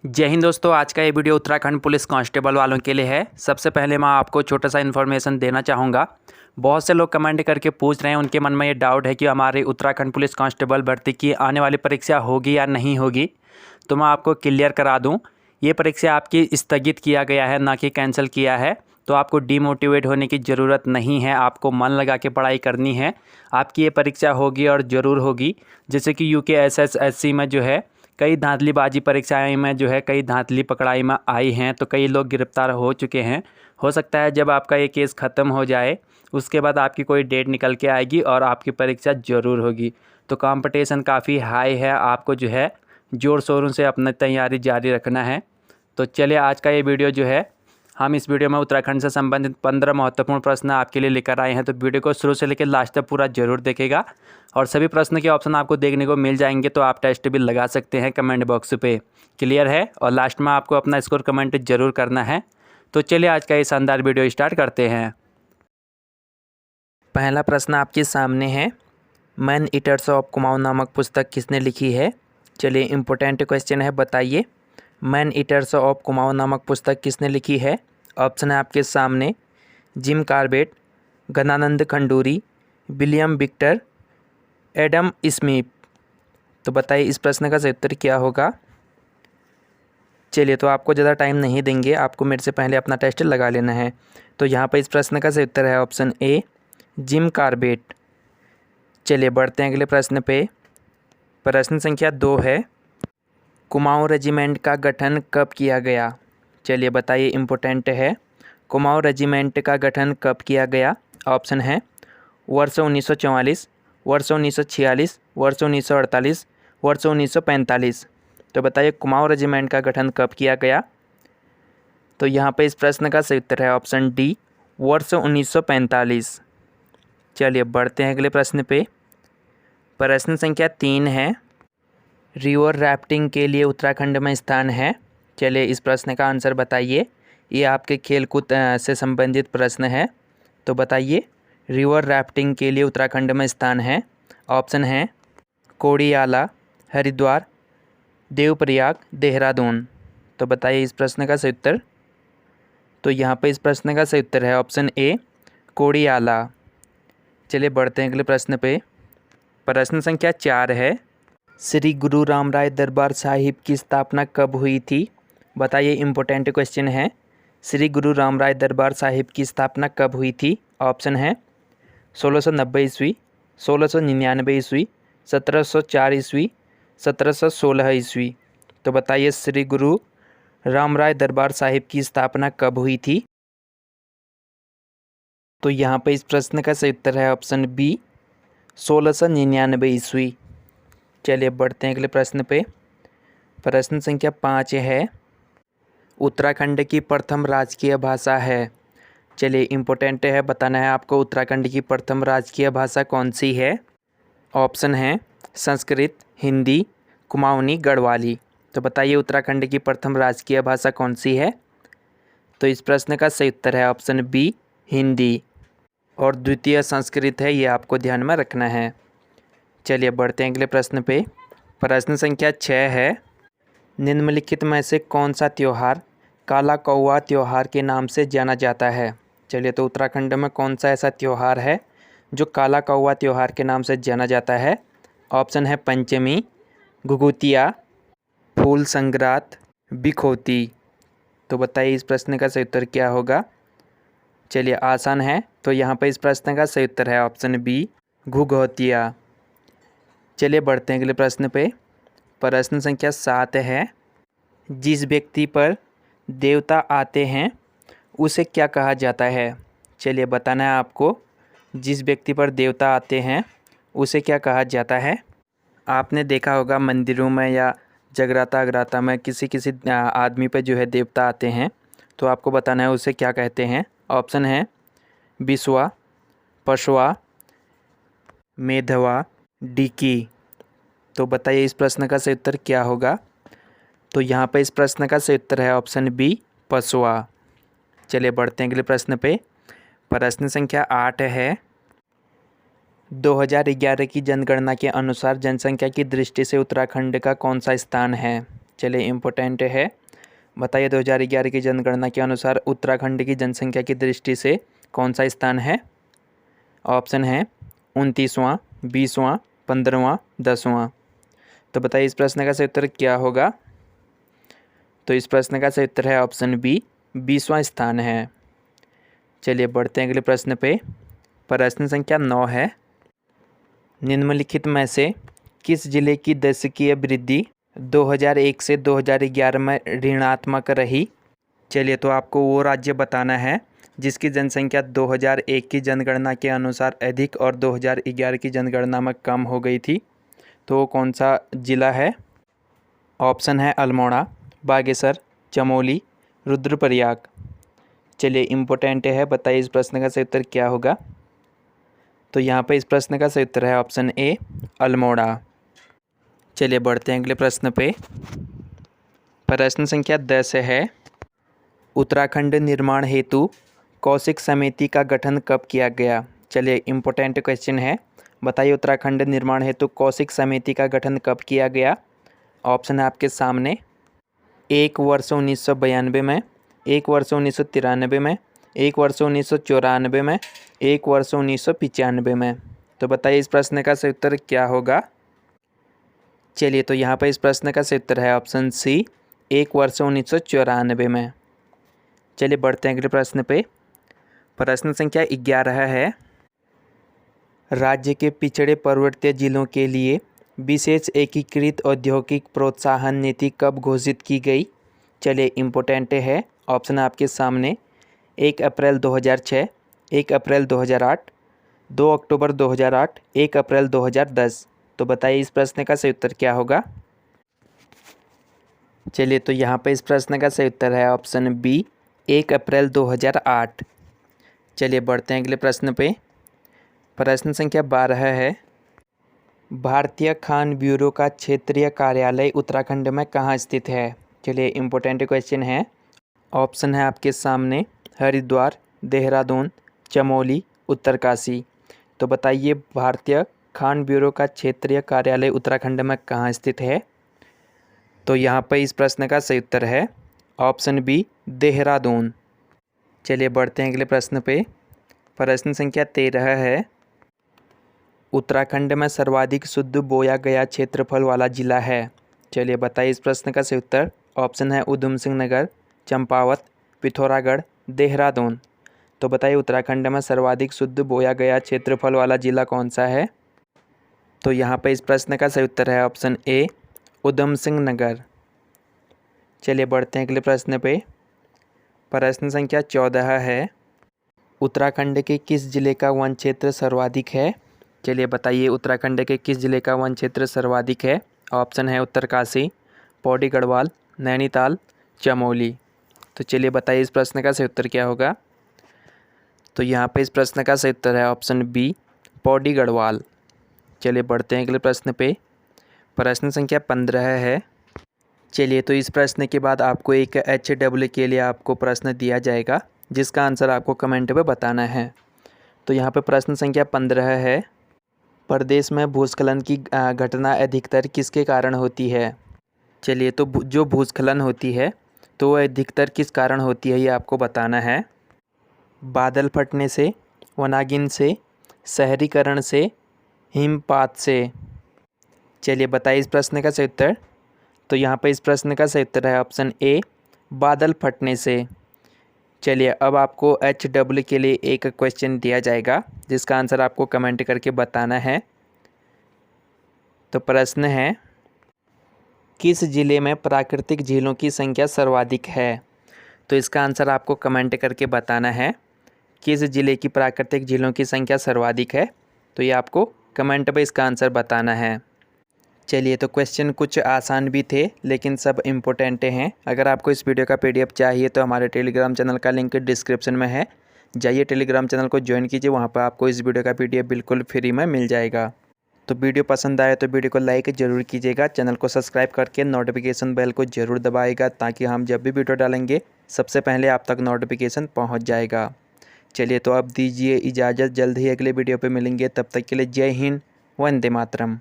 जय हिंद दोस्तों। आज का ये वीडियो उत्तराखंड पुलिस कांस्टेबल वालों के लिए है। सबसे पहले मैं आपको छोटा सा इन्फॉर्मेशन देना चाहूँगा। बहुत से लोग कमेंट करके पूछ रहे हैं, उनके मन में ये डाउट है कि हमारी उत्तराखंड पुलिस कांस्टेबल भर्ती की आने वाली परीक्षा होगी या नहीं होगी। तो मैं आपको क्लियर करा दूँ, ये परीक्षा आपकी स्थगित किया गया है, ना कि कैंसिल किया है। तो आपको डीमोटिवेट होने की ज़रूरत नहीं है, आपको मन लगा के पढ़ाई करनी है। आपकी ये परीक्षा होगी और ज़रूर होगी। जैसे कि UKSS में जो है कई धांधलीबाजी परीक्षाएं में जो है कई धांधली पकड़ाई में आई हैं, तो कई लोग गिरफ्तार हो चुके हैं। हो सकता है जब आपका ये केस ख़त्म हो जाए उसके बाद आपकी कोई डेट निकल के आएगी और आपकी परीक्षा ज़रूर होगी। तो कंपटीशन काफ़ी हाई है, आपको जो है ज़ोर शोरों से अपनी तैयारी जारी रखना है। तो चलिए, आज का ये वीडियो जो है, हम इस वीडियो में उत्तराखंड से संबंधित 15 महत्वपूर्ण प्रश्न आपके लिए लेकर आए हैं। तो वीडियो को शुरू से लेकर लास्ट तक पूरा जरूर देखेगा और सभी प्रश्न के ऑप्शन आपको देखने को मिल जाएंगे, तो आप टेस्ट भी लगा सकते हैं कमेंट बॉक्स पे। क्लियर है? और लास्ट में आपको अपना स्कोर कमेंट जरूर करना है। तो चलिए, आज का ये शानदार वीडियो स्टार्ट करते हैं। पहला प्रश्न आपके सामने है, मैन ईटर्स ऑफ कुमाऊं नामक पुस्तक किसने लिखी है? चलिए, इम्पोर्टेंट क्वेश्चन है, बताइए मैन ईटर्स ऑफ कुमाऊं नामक पुस्तक किसने लिखी है? ऑप्शन है आपके सामने, Jim Corbett, Ghananand Khanduri, William Victor, Adam Smith. तो बताइए इस प्रश्न का सही उत्तर क्या होगा? चलिए, तो आपको ज़्यादा टाइम नहीं देंगे, आपको मेरे से पहले अपना टेस्ट लगा लेना है। तो यहाँ पर इस प्रश्न का सही उत्तर है ऑप्शन ए, जिम कार्बेट। चलिए बढ़ते हैं अगले प्रश्न पे। प्रश्न संख्या 2 है, कुमाऊं रेजिमेंट का गठन कब किया गया? चलिए बताइए, इम्पोर्टेंट है, कुमाऊं रेजिमेंट का गठन कब किया गया? ऑप्शन है वर्ष 1944, वर्ष 1946, वर्ष 1948, वर्ष 1945। तो बताइए कुमाऊं रेजिमेंट का गठन कब किया गया? तो यहाँ पे इस प्रश्न का सही उत्तर है ऑप्शन डी, वर्ष 1945। चलिए बढ़ते हैं अगले प्रश्न पे। प्रश्न संख्या 3 है, रिवर राफ्टिंग के लिए उत्तराखंड में स्थान है? चलिए इस प्रश्न का आंसर बताइए। ये आपके खेलकूद से संबंधित प्रश्न है। तो बताइए रिवर राफ्टिंग के लिए उत्तराखंड में स्थान है? ऑप्शन है कोड़ियाला, हरिद्वार, देवप्रयाग, देहरादून। तो बताइए इस प्रश्न का सही उत्तर। तो यहाँ पे इस प्रश्न का सही उत्तर है ऑप्शन ए, कोड़ियाला। चलिए बढ़ते हैं अगले प्रश्न पे। प्रश्न संख्या 4 है, श्री गुरु रामराय दरबार साहिब की स्थापना कब हुई थी? बताइए, इम्पोर्टेंट क्वेश्चन है, श्री गुरु रामराय दरबार साहिब की स्थापना कब हुई थी? ऑप्शन है 1690 ईस्वी, 1699 ईस्वी, 1704 ईस्वी, 1716 ईस्वी। तो बताइए श्री गुरु रामराय दरबार साहिब की स्थापना कब हुई थी? तो यहाँ पे इस प्रश्न का सही उत्तर है ऑप्शन बी, 1699 ईस्वी। चलिए बढ़ते हैं अगले प्रश्न पे। प्रश्न संख्या 5 है, उत्तराखंड की प्रथम राजकीय भाषा है? चलिए इम्पोर्टेंट है, बताना है आपको उत्तराखंड की प्रथम राजकीय भाषा कौन सी है? ऑप्शन है संस्कृत, हिंदी, कुमाऊनी, गढ़वाली। तो बताइए उत्तराखंड की प्रथम राजकीय भाषा कौन सी है? तो इस प्रश्न का सही उत्तर है ऑप्शन बी, हिंदी, और द्वितीय संस्कृत है, ये आपको ध्यान में रखना है। चलिए बढ़ते हैं अगले प्रश्न पे। प्रश्न संख्या 6 है, निम्नलिखित में से कौन सा त्यौहार काला कौवा त्यौहार के नाम से जाना जाता है? चलिए, तो उत्तराखंड में कौन सा ऐसा त्यौहार है जो काला कौवा त्यौहार के नाम से जाना जाता है? ऑप्शन है पंचमी, घुघुतिया, फूल संक्रांत, बिखोती। तो बताइए इस प्रश्न का सही उत्तर क्या होगा? चलिए आसान है, तो यहाँ पर इस प्रश्न का सही उत्तर है ऑप्शन बी, घुघोतिया। चलिए बढ़ते हैं अगले प्रश्न पे। प्रश्न संख्या 7 है, जिस व्यक्ति पर देवता आते हैं उसे क्या कहा जाता है? चलिए बताना है आपको, जिस व्यक्ति पर देवता आते हैं उसे क्या कहा जाता है? आपने देखा होगा मंदिरों में या जगराता अगराता में किसी किसी आदमी पर जो है देवता आते हैं, तो आपको बताना है उसे क्या कहते हैं। ऑप्शन है बिस्वा, पशवा, मेधवा, डिकी। तो बताइए इस प्रश्न का सही उत्तर क्या होगा? तो यहाँ पे इस प्रश्न का सही उत्तर है ऑप्शन बी, पशवा। चलिए बढ़ते हैं अगले प्रश्न पे। प्रश्न संख्या 8 है, 2011 की जनगणना के अनुसार जनसंख्या की दृष्टि से उत्तराखंड का कौन सा स्थान है? चलिए इम्पोर्टेंट है। बताइए 2011 की जनगणना के अनुसार उत्तराखंड की जनसंख्या की दृष्टि से कौन सा स्थान है? ऑप्शन है 29वां, 20वां, 15वां, 10वां। तो बताइए इस प्रश्न का सही उत्तर क्या होगा? तो इस प्रश्न का सही उत्तर है ऑप्शन बी, 20वां स्थान है। चलिए बढ़ते हैं अगले प्रश्न पे। प्रश्न संख्या 9 है, निम्नलिखित में से किस जिले की दशकीय वृद्धि 2001 से 2011 में ऋणात्मक रही? चलिए तो आपको वो राज्य बताना है जिसकी जनसंख्या 2001 की जनगणना के अनुसार अधिक और 2011 की जनगणना में कम हो गई थी। तो वो कौन सा जिला है? ऑप्शन है अल्मोड़ा, बागेश्वर, चमोली, रुद्रप्रयाग। चलिए इम्पोर्टेंट है, बताइए इस प्रश्न का सही उत्तर क्या होगा? तो यहाँ पे इस प्रश्न का सही उत्तर है ऑप्शन ए, अल्मोड़ा। चलिए बढ़ते हैं अगले प्रश्न पे। प्रश्न संख्या 10 है, उत्तराखंड निर्माण हेतु कौशिक समिति का गठन कब किया गया? चलिए इम्पोर्टेंट क्वेश्चन है, बताइए उत्तराखंड निर्माण हेतु कौशिक समिति का गठन कब किया गया? ऑप्शन है आपके सामने, 1 वर्ष 1992 में, 1 वर्ष 1993 में, 1 वर्ष 1994 में, 1 वर्ष 1995 में। तो बताइए इस प्रश्न का सही उत्तर क्या होगा? चलिए तो यहाँ पर इस प्रश्न का सही उत्तर है ऑप्शन सी, 1 वर्ष 1994 में। चलिए बढ़ते हैं अगले प्रश्न पे। प्रश्न संख्या 11 है, राज्य के पिछड़े पर्वतीय जिलों के लिए विशेष एकीकृत औद्योगिक प्रोत्साहन नीति कब घोषित की गई? चलिए इम्पोर्टेंट है, ऑप्शन आपके सामने, 1 अप्रैल 2006, 1 अप्रैल 2008, 2 अक्टूबर 2008, 1 अप्रैल 2010। तो बताइए इस प्रश्न का सही उत्तर क्या होगा? चलिए तो यहाँ पे इस प्रश्न का सही उत्तर है ऑप्शन बी, 1 अप्रैल 2008। चलिए बढ़ते हैं अगले प्रश्न पे। प्रश्न संख्या 12 है, भारतीय खान ब्यूरो का क्षेत्रीय कार्यालय उत्तराखंड में कहाँ स्थित है? चलिए इम्पोर्टेंट क्वेश्चन है, ऑप्शन है आपके सामने, हरिद्वार, देहरादून, चमोली, उत्तरकाशी। तो बताइए भारतीय खान ब्यूरो का क्षेत्रीय कार्यालय उत्तराखंड में कहाँ स्थित है? तो यहाँ पर इस प्रश्न का सही उत्तर है ऑप्शन बी, देहरादून। चलिए बढ़ते हैं अगले प्रश्न पे। प्रश्न संख्या 13 है, उत्तराखंड में सर्वाधिक शुद्ध बोया गया क्षेत्रफल वाला जिला है। चलिए बताइए इस प्रश्न का सही उत्तर। ऑप्शन है उधम सिंह नगर, चंपावत, पिथौरागढ़, देहरादून। तो बताइए उत्तराखंड में सर्वाधिक शुद्ध बोया गया क्षेत्रफल वाला जिला कौन सा है? तो यहाँ पर इस प्रश्न का सही उत्तर है ऑप्शन ए, उधम सिंह नगर। चलिए बढ़ते हैं अगले प्रश्न पे। प्रश्न संख्या 14 है, उत्तराखंड के किस जिले का वन क्षेत्र सर्वाधिक है? चलिए बताइए उत्तराखंड के किस जिले का वन क्षेत्र सर्वाधिक है? ऑप्शन है उत्तरकाशी, पौड़ी गढ़वाल, नैनीताल, चमोली। तो चलिए बताइए इस प्रश्न का सही उत्तर क्या होगा? तो यहाँ पे इस प्रश्न का सही उत्तर है ऑप्शन बी, पौड़ी गढ़वाल। चलिए बढ़ते हैं अगले प्रश्न पे। प्रश्न संख्या 15 है। चलिए तो इस प्रश्न के बाद आपको एक HW के लिए आपको प्रश्न दिया जाएगा जिसका आंसर आपको कमेंट पे बताना है। तो यहाँ पे प्रश्न संख्या 15 है, प्रदेश में भूस्खलन की घटना अधिकतर किसके कारण होती है? चलिए तो जो भूस्खलन होती है तो वह अधिकतर किस कारण होती है ये आपको बताना है। बादल फटने से, वनागिन से, शहरीकरण से, हिमपात से। चलिए बताइए इस प्रश्न का सही उत्तर। तो यहाँ पर इस प्रश्न का सही उत्तर है ऑप्शन ए, बादल फटने से। चलिए अब आपको HW के लिए एक क्वेश्चन दिया जाएगा जिसका आंसर आपको कमेंट करके बताना है। तो प्रश्न है, किस जिले में प्राकृतिक झीलों की संख्या सर्वाधिक है? तो इसका आंसर आपको कमेंट करके बताना है, किस जिले की प्राकृतिक झीलों की संख्या सर्वाधिक है। तो ये आपको कमेंट पे इसका आंसर बताना है। चलिए तो क्वेश्चन कुछ आसान भी थे लेकिन सब इम्पोर्टेंट हैं। अगर आपको इस वीडियो का PDF चाहिए तो हमारे टेलीग्राम चैनल का लिंक डिस्क्रिप्शन में है, जाइए टेलीग्राम चैनल को ज्वाइन कीजिए, वहाँ पर आपको इस वीडियो का PDF बिल्कुल फ्री में मिल जाएगा। तो वीडियो पसंद आए तो वीडियो को लाइक ज़रूर कीजिएगा, चैनल को सब्सक्राइब करके नोटिफिकेशन बेल को ज़रूर दबाएगा ताकि हम जब भी वीडियो डालेंगे सबसे पहले आप तक नोटिफिकेशन पहुँच जाएगा। चलिए तो अब दीजिए इजाज़त, जल्द ही अगले वीडियो पर मिलेंगे, तब तक के लिए जय हिंद, वंदे मातरम।